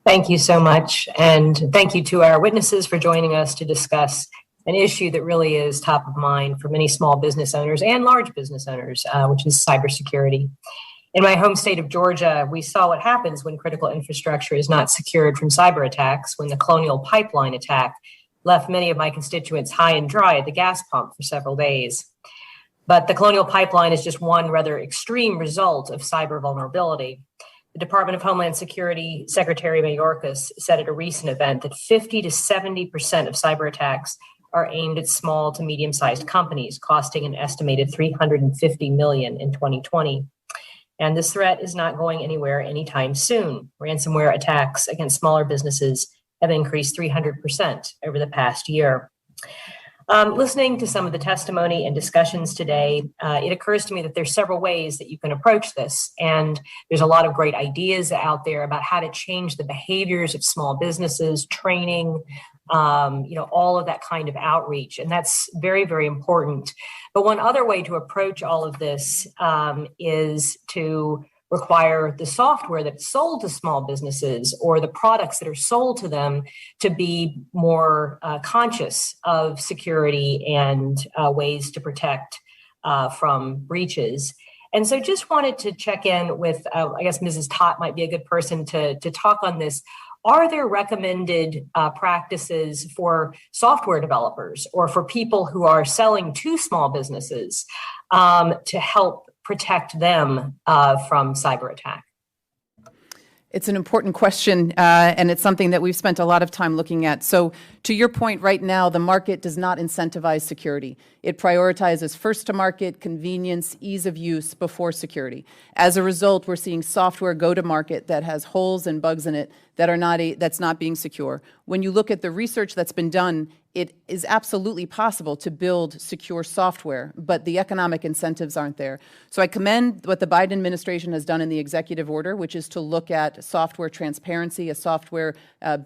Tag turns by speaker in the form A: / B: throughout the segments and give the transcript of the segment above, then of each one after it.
A: Thank you so much. And thank you to our witnesses for joining us to discuss an issue that really is top of mind for many small business owners and large business owners, which is cybersecurity. In my home state of Georgia, we saw what happens when critical infrastructure is not secured from cyber attacks, when the Colonial Pipeline attack left many of my constituents high and dry at the gas pump for several days. But the Colonial Pipeline is just one rather extreme result of cyber vulnerability. The Department of Homeland Security Secretary Mayorkas said at a recent event that 50 to 70% of cyber attacks are aimed at small to medium-sized companies, costing an estimated $350 million in 2020. And this threat is not going anywhere anytime soon. Ransomware attacks against smaller businesses have increased 300% over the past year. Listening to some of the testimony and discussions today, it occurs to me that there's several ways that you can approach this. And there's a lot of great ideas out there about how to change the behaviors of small businesses, training, all of that kind of outreach. And that's very, very important. But one other way to approach all of this is to require the software that's sold to small businesses or the products that are sold to them to be more conscious of security and ways to protect from breaches. And so just wanted to check in with, I guess Mrs. Tott might be a good person to talk on this. Are there recommended practices for software developers or for people who are selling to small businesses to help protect them from cyber attack?
B: It's an important question, and it's something that we've spent a lot of time looking at. So to your point, right now, the market does not incentivize security. It prioritizes first to market, convenience, ease of use before security. As a result, we're seeing software go to market that has holes and bugs in it that's not being secure. When you look at the research that's been done, it is absolutely possible to build secure software, but the economic incentives aren't there. So I commend what the Biden administration has done in the executive order, which is to look at software transparency, a software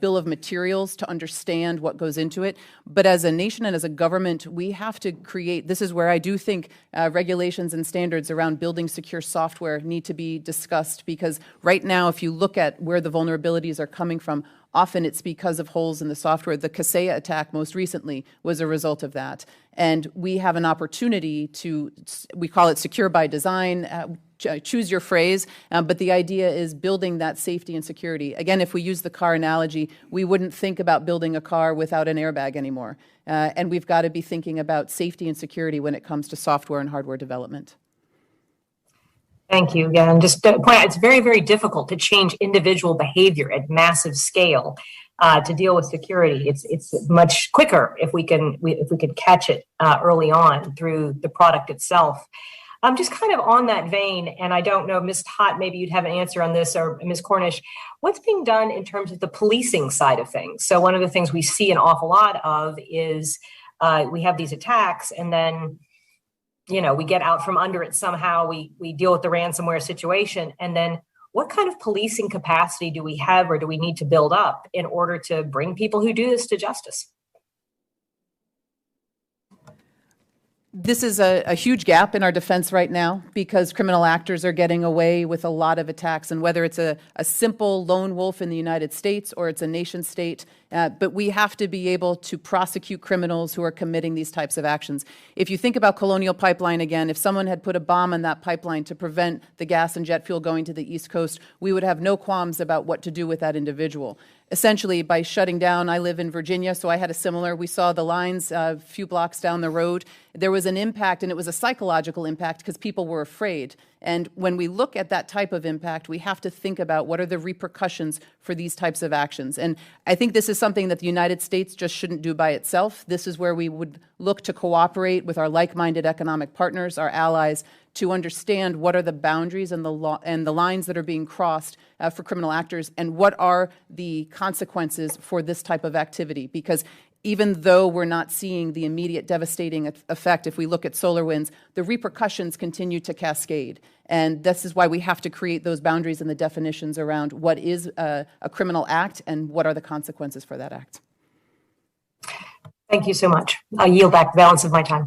B: bill of materials to understand what goes into it. But as a nation and as a government, we have to create, this is where I do think regulations and standards around building secure software need to be discussed, because right now, if you look at where the vulnerabilities are coming from, often it's because of holes in the software. The Kaseya attack most recently was a result of that. And we have an opportunity to, we call it secure by design, choose your phrase, but the idea is building that safety and security. Again, if we use the car analogy, we wouldn't think about building a car without an airbag anymore. And we've got to be thinking about safety and security when it comes to software and hardware development.
A: Thank you. Again, just to point out, it's very, very difficult to change individual behavior at massive scale to deal with security. It's much quicker if we can catch it early on through the product itself. Just kind of on that vein, and I don't know, Ms. Tott, maybe you'd have an answer on this, or Ms. Cornish, what's being done in terms of the policing side of things? So one of the things we see an awful lot of is we have these attacks, and then we get out from under it somehow, we deal with the ransomware situation, and then what kind of policing capacity do we have or do we need to build up in order to bring people who do this to justice?
B: This is a huge gap in our defense right now, because criminal actors are getting away with a lot of attacks, and whether it's a simple lone wolf in the United States or it's a nation state, but we have to be able to prosecute criminals who are committing these types of actions. If you think about Colonial Pipeline again, if someone had put a bomb on that pipeline to prevent the gas and jet fuel going to the East Coast, we would have no qualms about what to do with that individual. Essentially, by shutting down, I live in Virginia, so I had a similar, we saw the lines a few blocks down the road. There was an impact, and it was a psychological impact because people were afraid. And when we look at that type of impact, we have to think about what are the repercussions for these types of actions. And I think this is something that the United States just shouldn't do by itself. This is where we would look to cooperate with our like-minded economic partners, our allies, to understand what are the boundaries and the lines that are being crossed for criminal actors, and what are the consequences for this type of activity. Because even though we're not seeing the immediate devastating effect, if we look at SolarWinds, the repercussions continue to cascade. And this is why we have to create those boundaries and the definitions around what is a criminal act and what are the consequences for that act.
A: Thank you so much. I'll yield back the balance of my time.